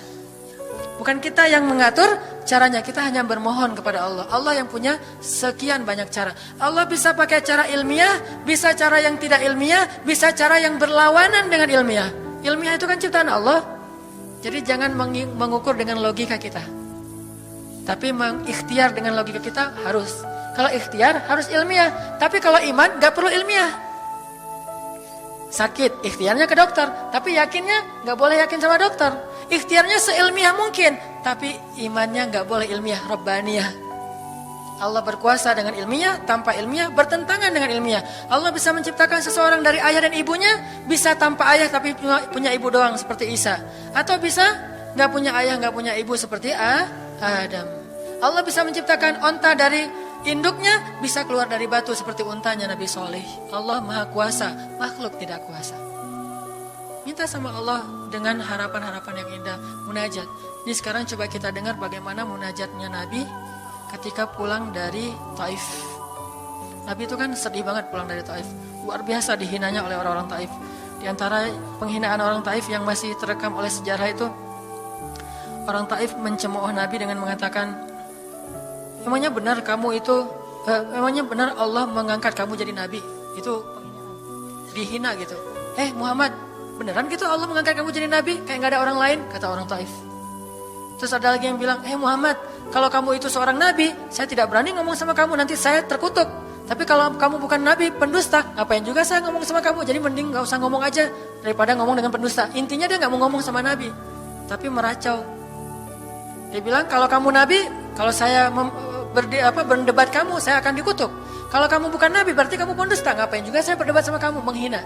Bukan kita yang mengatur caranya, kita hanya bermohon kepada Allah. Allah yang punya sekian banyak cara. Allah bisa pakai cara ilmiah, bisa cara yang tidak ilmiah, bisa cara yang berlawanan dengan ilmiah. Ilmiah itu kan ciptaan Allah. Jadi jangan mengukur dengan logika kita. Tapi mengikhtiar dengan logika kita harus. Kalau ikhtiar harus ilmiah. Tapi kalau iman gak perlu ilmiah. Sakit, ikhtiarnya ke dokter. Tapi yakinnya gak boleh yakin sama dokter. Ikhtiarnya seilmiah mungkin. Tapi imannya gak boleh ilmiah, Rabbaniyah. Allah berkuasa dengan ilmiah, tanpa ilmiah, bertentangan dengan ilmiah. Allah bisa menciptakan seseorang dari ayah dan ibunya. Bisa tanpa ayah tapi punya ibu doang seperti Isa. Atau bisa gak punya ayah, gak punya ibu seperti Adam. Allah bisa menciptakan onta dari induknya, bisa keluar dari batu seperti untanya Nabi Soleh. Allah maha kuasa, makhluk tidak kuasa. Minta sama Allah dengan harapan-harapan yang indah, munajat. Jadi sekarang coba kita dengar bagaimana munajatnya Nabi ketika pulang dari Taif. Nabi itu kan sedih banget pulang dari Taif. Luar biasa dihinanya oleh orang-orang Taif. Di antara penghinaan orang Taif yang masih terekam oleh sejarah itu, orang Taif mencemooh Nabi dengan mengatakan, emangnya benar kamu itu, emangnya benar Allah mengangkat kamu jadi Nabi? Itu dihina gitu. Muhammad, beneran gitu Allah mengangkat kamu jadi Nabi? Kayak gak ada orang lain, kata orang Taif. Terus ada lagi yang bilang, Muhammad, kalau kamu itu seorang Nabi, saya tidak berani ngomong sama kamu, nanti saya terkutuk. Tapi kalau kamu bukan Nabi, pendusta, ngapain juga saya ngomong sama kamu? Jadi mending gak usah ngomong aja, daripada ngomong dengan pendusta. Intinya dia gak mau ngomong sama Nabi, tapi meracau. Dia bilang, kalau kamu Nabi, kalau saya berdebat kamu, saya akan dikutuk. Kalau kamu bukan Nabi, berarti kamu pendusta. Ngapain juga saya berdebat sama kamu, menghina.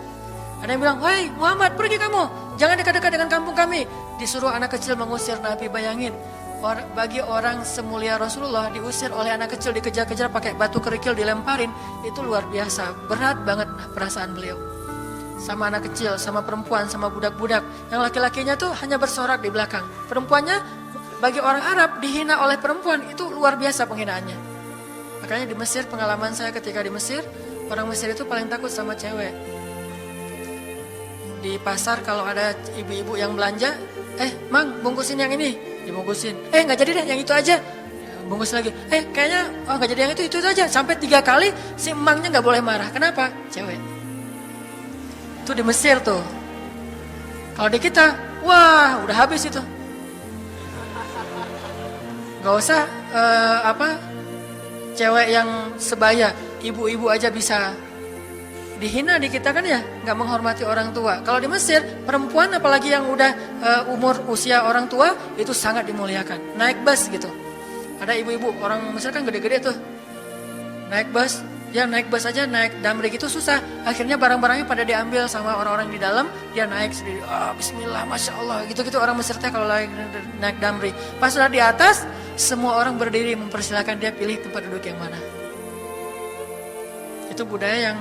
Ada yang bilang, hei Muhammad, pergi kamu, jangan dekat-dekat dengan kampung kami. Disuruh anak kecil mengusir Nabi, bayangin. Bagi orang semulia Rasulullah, diusir oleh anak kecil, dikejar-kejar pakai batu kerikil, dilemparin. Itu luar biasa, berat banget perasaan beliau. Sama anak kecil, sama perempuan, sama budak-budak. Yang laki-lakinya tuh hanya bersorak di belakang. Perempuannya, bagi orang Arab, dihina oleh perempuan, itu luar biasa penghinaannya. Makanya di Mesir, pengalaman saya ketika di Mesir, orang Mesir itu paling takut sama cewek. Di pasar kalau ada ibu-ibu yang belanja, Mang, bungkusin yang ini, dibungkusin. Nggak jadi deh, yang itu aja. Bungkus lagi. Kayaknya, nggak jadi yang itu aja. Sampai 3 kali, si emangnya nggak boleh marah. Kenapa? Cewek. Itu di Mesir tuh. Kalau di kita, wah, udah habis itu. Gak usah cewek yang sebaya, ibu-ibu aja bisa dihina di kita kan ya, nggak menghormati orang tua. Kalau di Mesir, perempuan apalagi yang udah umur usia orang tua itu sangat dimuliakan. Naik bus gitu, ada ibu-ibu orang Mesir kan gede-gede tuh, naik bus, dia naik bus aja, naik damri gitu susah. Akhirnya barang-barangnya pada diambil sama orang-orang di dalam, dia naik sendiri. Bismillah, masya Allah, gitu-gitu orang Mesir teh kalau naik damri. Pas sudah di atas, semua orang berdiri mempersilahkan dia pilih tempat duduk yang mana. Itu budaya yang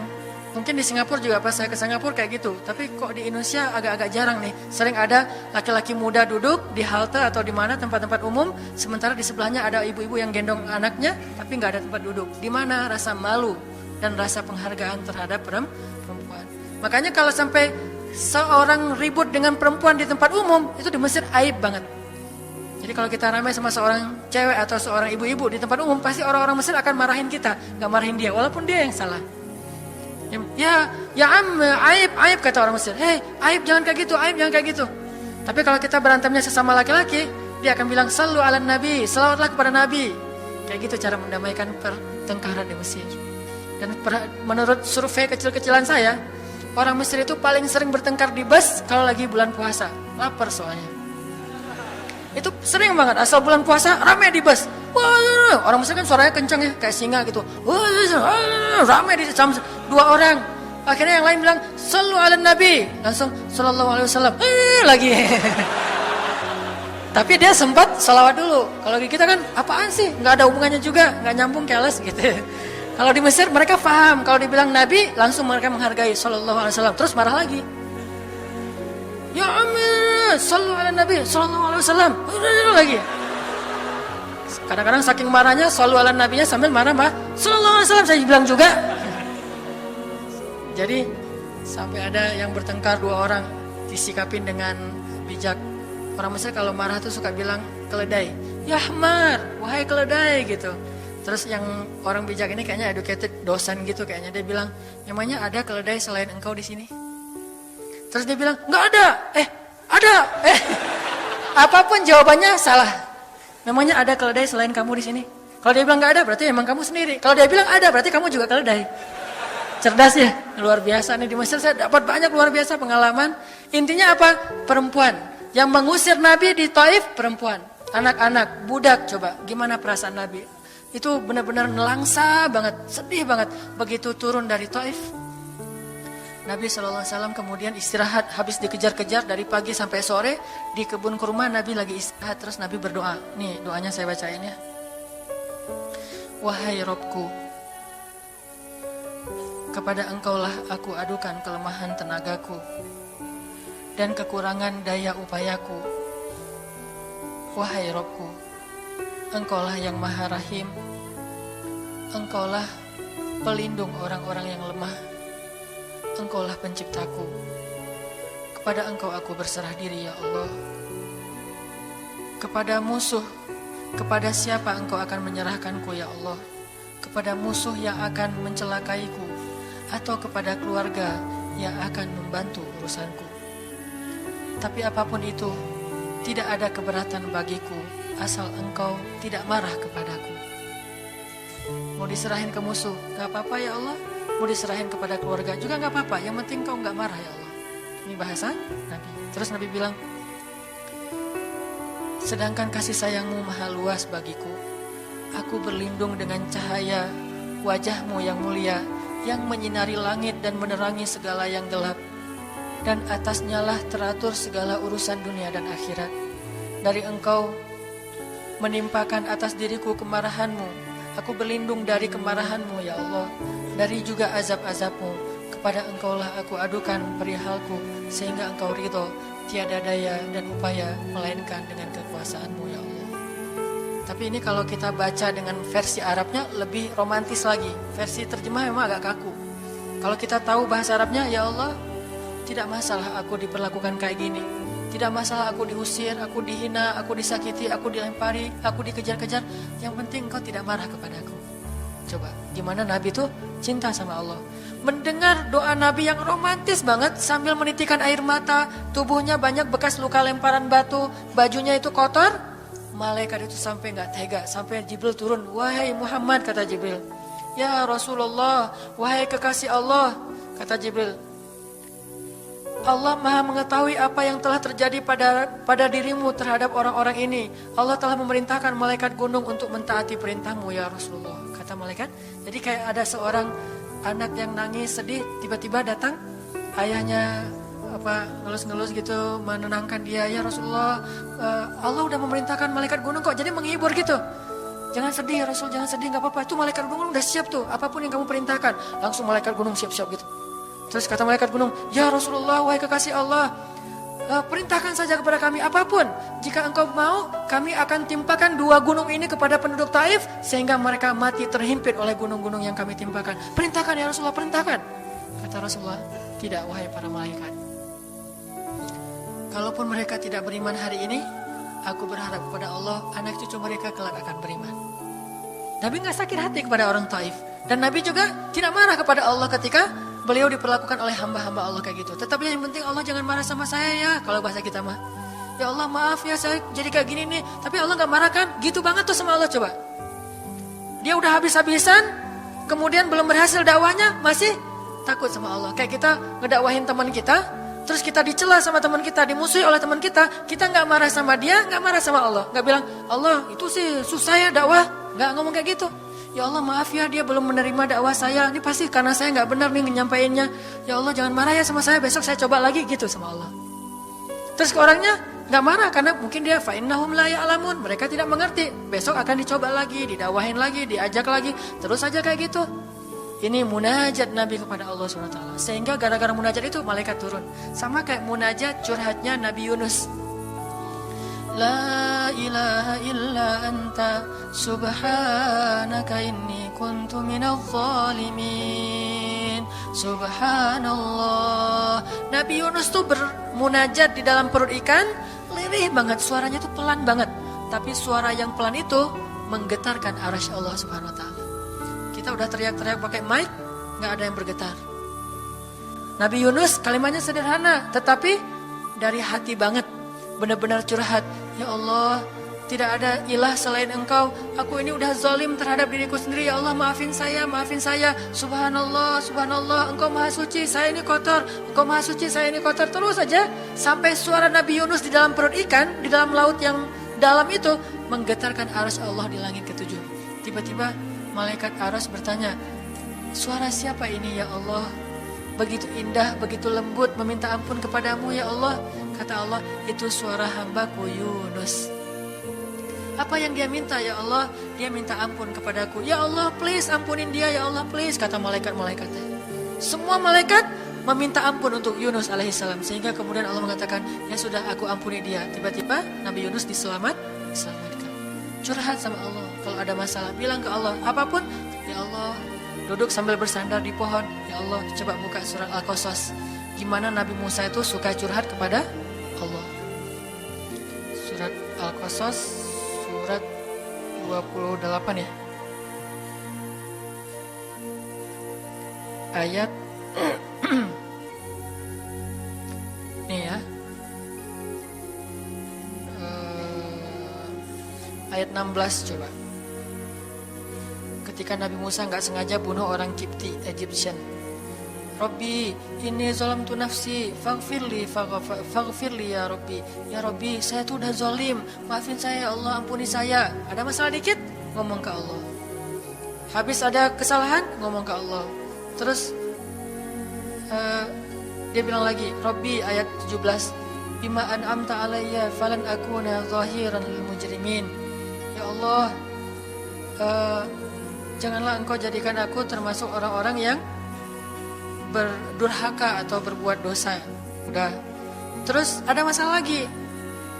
mungkin di Singapura juga pas saya ke Singapura kayak gitu. Tapi kok di Indonesia agak-agak jarang nih. Sering ada laki-laki muda duduk di halte atau di mana tempat-tempat umum, sementara di sebelahnya ada ibu-ibu yang gendong anaknya, tapi nggak ada tempat duduk. Di mana rasa malu dan rasa penghargaan terhadap perempuan. Makanya kalau sampai seorang ribut dengan perempuan di tempat umum, itu di Mesir aib banget. Jadi kalau kita ramai sama seorang cewek atau seorang ibu-ibu di tempat umum, pasti orang-orang Mesir akan marahin kita, nggak marahin dia, walaupun dia yang salah. Ya aib kata orang Mesir. Aib jangan kayak gitu, aib jangan kayak gitu. Tapi kalau kita berantemnya sesama laki-laki, dia akan bilang sallu ala nabi, selawatlah kepada nabi. Kayak gitu cara mendamaikan pertengkaran di Mesir. Dan menurut survei kecil-kecilan saya, orang Mesir itu paling sering bertengkar di bus kalau lagi bulan puasa, lapar soalnya. Itu sering banget, asal bulan puasa rame di bus. Wah, orang Mesir kan suaranya kencang ya, kayak singa gitu. Wah, rame di jam 2 orang. Akhirnya yang lain bilang, sallu ala nabi. Langsung, sallallahu alaihi wasallam. Lagi. Tapi dia sempat salawat dulu. Kalau di kita kan, apaan sih? Nggak ada hubungannya juga, nggak nyambung, careless gitu. Kalau di Mesir mereka paham. Kalau dibilang nabi, langsung mereka menghargai sallallahu alaihi wasallam. Terus marah lagi. Ya Amir, sallu ala nabi, sallallahu alaihi wasallam. Lagi. Kadang-kadang saking marahnya selalu ala nabinya sambil marah-marah. Sallallahu alaihi wasallam saya bilang juga. Jadi sampai ada yang bertengkar dua orang disikapin dengan bijak. Orang Mesir kalau marah tuh suka bilang keledai. Ya Ahmar, wahai keledai gitu. Terus yang orang bijak ini kayaknya educated dosen gitu kayaknya, dia bilang, "Memangnya ada keledai selain engkau di sini?" Terus dia bilang, "Enggak ada." Ada. Apapun jawabannya salah. Memangnya ada keledai selain kamu di sini? Kalau dia bilang enggak ada, berarti emang kamu sendiri. Kalau dia bilang ada, berarti kamu juga keledai. Cerdas ya, luar biasa nih di Mesir. Saya dapat banyak luar biasa pengalaman. Intinya apa? Perempuan yang mengusir Nabi di Taif, perempuan, anak-anak, budak. Coba gimana perasaan Nabi? Itu benar-benar nelangsa banget, sedih banget begitu turun dari Taif. Nabi SAW kemudian istirahat, habis dikejar-kejar dari pagi sampai sore di kebun kurma. Nabi lagi istirahat, terus Nabi berdoa. Nih doanya saya bacain ya. Wahai Robku, kepada engkaulah aku adukan kelemahan tenagaku dan kekurangan daya upayaku. Wahai Robku, engkaulah yang maha rahim, engkaulah pelindung orang-orang yang lemah, engkaulah penciptaku. Kepada engkau aku berserah diri ya Allah. Kepada musuh, kepada siapa engkau akan menyerahkanku ya Allah? Kepada musuh yang akan mencelakaiku, atau kepada keluarga yang akan membantu urusanku. Tapi apapun itu, tidak ada keberatan bagiku, asal engkau tidak marah kepadaku. Mau diserahin ke musuh, gak apa-apa ya Allah. Mau diserahin kepada keluarga juga gak apa-apa, yang penting kau gak marah ya Allah. Ini bahasa Nabi. Terus Nabi bilang, sedangkan kasih sayangmu maha luas bagiku, aku berlindung dengan cahaya wajahmu yang mulia, yang menyinari langit dan menerangi segala yang gelap, dan atasnya lah teratur segala urusan dunia dan akhirat. Dari engkau menimpakan atas diriku kemarahanmu, aku berlindung dari kemarahanmu ya Allah, dari juga azab-azabmu. Kepada engkaulah aku adukan perihalku, sehingga engkau ridho, tiada daya dan upaya melainkan dengan kekuasaanmu ya Allah. Tapi ini kalau kita baca dengan versi Arabnya lebih romantis lagi. Versi terjemah memang agak kaku. Kalau kita tahu bahasa Arabnya, ya Allah, tidak masalah aku diperlakukan kayak gini. Tidak masalah aku diusir, aku dihina, aku disakiti, aku dilempari, aku dikejar-kejar. Yang penting engkau tidak marah kepadaku. Coba, gimana Nabi itu cinta sama Allah. Mendengar doa Nabi yang romantis banget sambil menitikan air mata, tubuhnya banyak bekas luka lemparan batu, bajunya itu kotor. Malaikat itu sampai gak tega, sampai Jibril turun. Wahai Muhammad, kata Jibril. Ya Rasulullah, wahai kekasih Allah, kata Jibril. Allah maha mengetahui apa yang telah terjadi pada dirimu terhadap orang-orang ini. Allah telah memerintahkan malaikat gunung untuk mentaati perintahmu ya Rasulullah, kata malaikat. Jadi kayak ada seorang anak yang nangis sedih, tiba-tiba datang ayahnya ngelus-ngelus gitu, menenangkan dia. Ya Rasulullah, Allah udah memerintahkan malaikat gunung kok, jadi menghibur gitu. Jangan sedih ya Rasul, jangan sedih, gak apa-apa. Itu malaikat gunung udah siap tuh, apapun yang kamu perintahkan. Langsung malaikat gunung siap-siap gitu. Terus kata malaikat gunung, ya Rasulullah, wahai kekasih Allah, perintahkan saja kepada kami apapun. Jika engkau mau, kami akan timpakan dua gunung ini kepada penduduk Taif, sehingga mereka mati terhimpit oleh gunung-gunung yang kami timpakan. Perintahkan ya Rasulullah, perintahkan. Kata Rasulullah, tidak wahai para malaikat. Kalaupun mereka tidak beriman hari ini, aku berharap kepada Allah, anak cucu mereka kelak akan beriman. Nabi gak sakit hati kepada orang Taif. Dan Nabi juga tidak marah kepada Allah ketika beliau diperlakukan oleh hamba-hamba Allah kayak gitu. Tetapi yang penting Allah jangan marah sama saya ya. Kalau bahasa kita mah, ya Allah maaf ya saya jadi kayak gini nih. Tapi Allah gak marah kan? Gitu banget tuh sama Allah coba. Dia udah habis-habisan, kemudian belum berhasil dakwahnya, masih takut sama Allah. Kayak kita ngedakwahin teman kita, terus kita dicela sama teman kita, dimusuhi oleh teman kita gak marah sama dia, gak marah sama Allah. Gak bilang, Allah itu sih susah ya dakwah. Gak ngomong kayak gitu. Ya Allah maaf ya dia belum menerima dakwah saya. Ini pasti karena saya gak benar nih nyampainya. Ya Allah jangan marah ya sama saya, besok saya coba lagi gitu sama Allah. Terus ke orangnya gak marah karena mungkin dia fa'innahum la ya'lamun. Mereka tidak mengerti. Besok akan dicoba lagi, didakwahin lagi, diajak lagi. Terus aja kayak gitu. Ini munajat Nabi kepada Allah SWT. Sehingga gara-gara munajat itu malaikat turun. Sama kayak munajat curhatnya Nabi Yunus. La ilaha illa anta subhanaka inni kuntu minadh dhalimin. Subhanallah. Nabi Yunus tuh bermunajat di dalam perut ikan, lirih banget, suaranya tuh pelan banget. Tapi suara yang pelan itu menggetarkan arasy Allah Subhanahu wa taala. Kita udah teriak-teriak pakai mic, enggak ada yang bergetar. Nabi Yunus kalimatnya sederhana, tetapi dari hati banget, benar-benar curhat. Ya Allah, tidak ada ilah selain Engkau. Aku ini udah zalim terhadap diriku sendiri. Ya Allah, maafin saya, maafin saya. Subhanallah, subhanallah, Engkau maha suci, saya ini kotor. Engkau maha suci, saya ini kotor. Terus saja sampai suara Nabi Yunus di dalam perut ikan, di dalam laut yang dalam itu menggetarkan arasy Allah di langit ketujuh. Tiba-tiba malaikat arasy bertanya, suara siapa ini ya Allah? Begitu indah, begitu lembut, meminta ampun kepadamu ya Allah. Kata Allah, itu suara hambaku Yunus. Apa yang dia minta ya Allah? Dia minta ampun kepadaku. Ya Allah, please ampunin dia ya Allah, please. Kata malaikat-malaikatnya. Semua malaikat meminta ampun untuk Yunus alaihissalam. Sehingga kemudian Allah mengatakan, ya sudah, aku ampuni dia. Tiba-tiba Nabi Yunus diselamatkan. Curhat sama Allah. Kalau ada masalah, bilang ke Allah. Apapun, ya Allah. Duduk sambil bersandar di pohon. Ya Allah, coba buka surat Al-Qasas. Gimana Nabi Musa itu suka curhat kepada Allah. Surat Al-Qasas, surat 28 ya. Ayat nih ya. Ayat 16 coba. Ketika Nabi Musa nggak sengaja bunuh orang Kipti, Egyptian. Rabbi, ini zalamtu nafsi, faghfirli ya Rabbi. Ya Rabbi, saya tuh udah zalim, maafin saya ya Allah, ampuni saya. Ada masalah dikit, ngomong ke Allah. Habis ada kesalahan, ngomong ke Allah. Terus dia bilang lagi, Rabbi, ayat 17, bima an'amta alayya falan akuna zahiran lil mujrimin. Ya Allah, janganlah Engkau jadikan aku termasuk orang-orang yang berdurhaka atau berbuat dosa. Udah. Terus ada masalah lagi.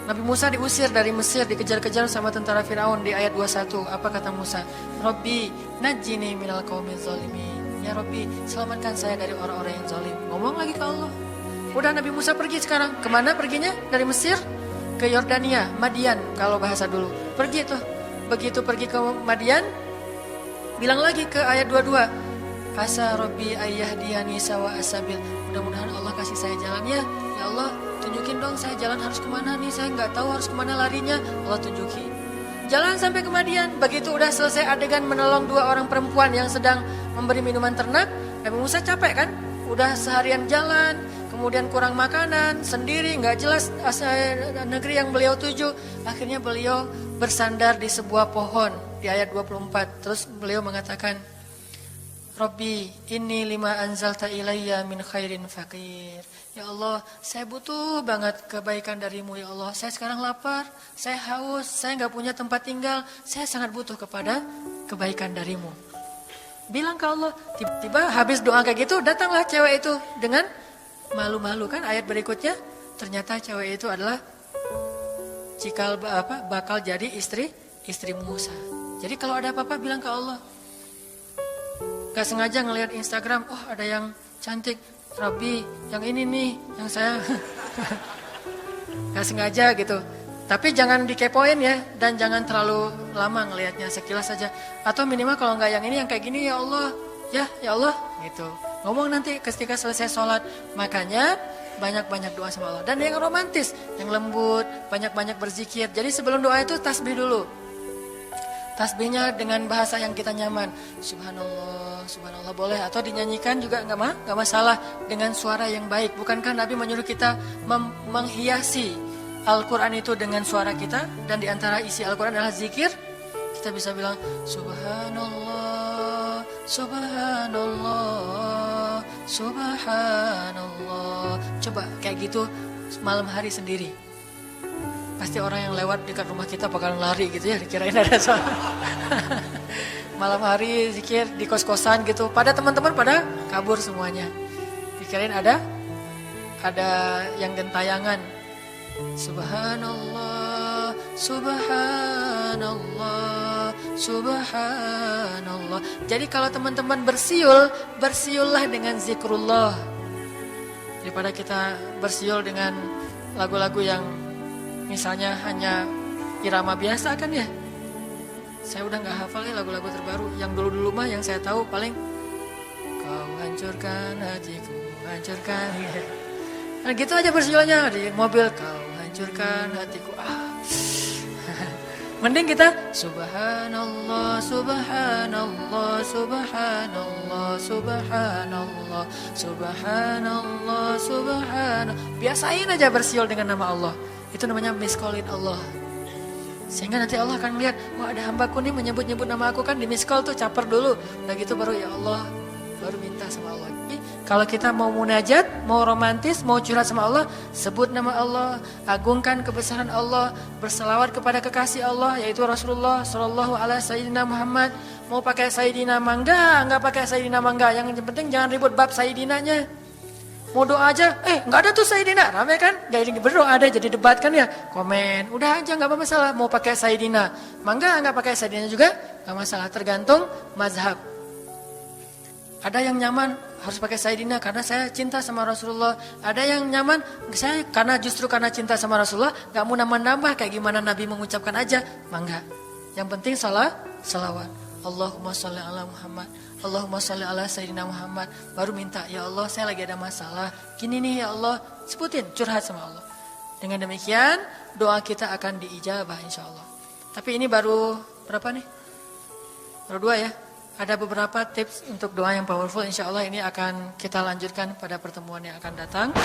Nabi Musa diusir dari Mesir, dikejar-kejar sama tentara Firaun di ayat 21. Apa kata Musa? Rabbi, najjini minal qaumil zalimin. Ya Rabbi, selamatkan saya dari orang-orang yang zalim. Ngomong lagi ke Allah. Udah, Nabi Musa pergi sekarang. Kemana perginya? Dari Mesir ke Yordania, Madian kalau bahasa dulu. Pergi tuh. Begitu pergi ke Madian, bilang lagi ke ayat 22. Asa Rabbi ayyahdiyani sawa asabil. Mudah-mudahan Allah kasih saya jalan ya. Ya Allah, tunjukin dong saya jalan harus kemana nih. Saya nggak tahu harus kemana larinya. Allah tunjukin. Jalan sampai ke Madian. Begitu udah selesai adegan menolong dua orang perempuan yang sedang memberi minuman ternak, Nabi Musa capek kan? Udah seharian jalan, kemudian kurang makanan, sendiri, nggak jelas negeri yang beliau tuju. Akhirnya beliau bersandar di sebuah pohon di ayat 24. Terus beliau mengatakan, Rabbi, inni lima anzalta ilayya min khairin faqir. Ya Allah, saya butuh banget kebaikan darimu ya Allah. Saya sekarang lapar, saya haus, saya nggak punya tempat tinggal. Saya sangat butuh kepada kebaikan darimu. Bilang ke Allah, tiba-tiba habis doa kayak gitu, datanglah cewek itu dengan malu-malu kan. Ayat berikutnya, ternyata cewek itu adalah bakal jadi istri Musa. Jadi kalau ada apa-apa bilang ke Allah. Gak sengaja ngelihat Instagram, oh ada yang cantik, Rabbi, yang ini nih, yang saya gak sengaja gitu. Tapi jangan dikepoin ya, dan jangan terlalu lama ngelihatnya, sekilas saja. Atau minimal kalau nggak yang ini, yang kayak gini ya Allah, ya Allah, gitu. Ngomong nanti ketika selesai sholat. Makanya banyak-banyak doa sama Allah. Dan yang romantis, yang lembut, banyak-banyak berzikir. Jadi sebelum doa itu tasbih dulu. Tasbihnya dengan bahasa yang kita nyaman. Subhanallah, subhanallah boleh. Atau dinyanyikan juga nggak masalah dengan suara yang baik. Bukankah Nabi menyuruh kita menghiasi Al-Quran itu dengan suara kita? Dan diantara isi Al-Quran adalah zikir. Kita bisa bilang Subhanallah, Subhanallah, Subhanallah. Coba kayak gitu malam hari sendiri. Pasti orang yang lewat dekat rumah kita bakalan lari gitu ya, dikirain ada soal. Malam hari zikir di kos-kosan gitu, pada teman-teman pada kabur semuanya. Dikirain ada yang gentayangan. Subhanallah, Subhanallah, Subhanallah. Jadi kalau teman-teman bersiul, bersiullah dengan zikrullah. Daripada kita bersiul dengan lagu-lagu yang misalnya hanya irama biasa kan ya. Saya udah gak hafal ya lagu-lagu terbaru. Yang dulu-dulu mah yang saya tahu paling kau hancurkan hatiku, hancurkan. Nah gitu aja bersiulnya di mobil, kau hancurkan hatiku. Mending kita Subhanallah, Subhanallah, Subhanallah, Subhanallah, Subhanallah, Subhanallah. Biasain aja bersiul dengan nama Allah. Itu namanya miskolin Allah. Sehingga nanti Allah akan melihat, wah ada hambaku nih menyebut-nyebut nama aku, kan di miskol tuh caper dulu. Udah gitu baru ya Allah, baru minta sama Allah. Jadi, kalau kita mau munajat, mau romantis, mau curhat sama Allah, sebut nama Allah, agungkan kebesaran Allah, berselawat kepada kekasih Allah, yaitu Rasulullah Sallallahu Alaihi Sayyidina Muhammad. Mau pakai Sayyidina mangga, nggak pakai Sayyidina mangga. Yang penting jangan ribut bab Sayyidinanya. Mau doa aja, nggak ada tuh Sayyidina, rame kan? Jadi berdoa ada, jadi debat kan ya, komen, udah aja nggak masalah. Mau pakai Sayyidina, mangga nggak pakai Sayyidina juga nggak masalah, tergantung mazhab. Ada yang nyaman harus pakai Sayyidina karena saya cinta sama Rasulullah. Ada yang nyaman saya justru karena cinta sama Rasulullah, nggak mau nambah-nambah kayak gimana Nabi mengucapkan aja, mangga. Yang penting salawat. Allahumma sholli ala Muhammad, Allahumma sholli ala Sayyidina Muhammad. Baru minta, ya Allah saya lagi ada masalah gini nih ya Allah, sebutin, curhat sama Allah. Dengan demikian doa kita akan diijabah insya Allah. Tapi ini baru berapa nih? Baru 2 ya. Ada beberapa tips untuk doa yang powerful, insya Allah ini akan kita lanjutkan pada pertemuan yang akan datang.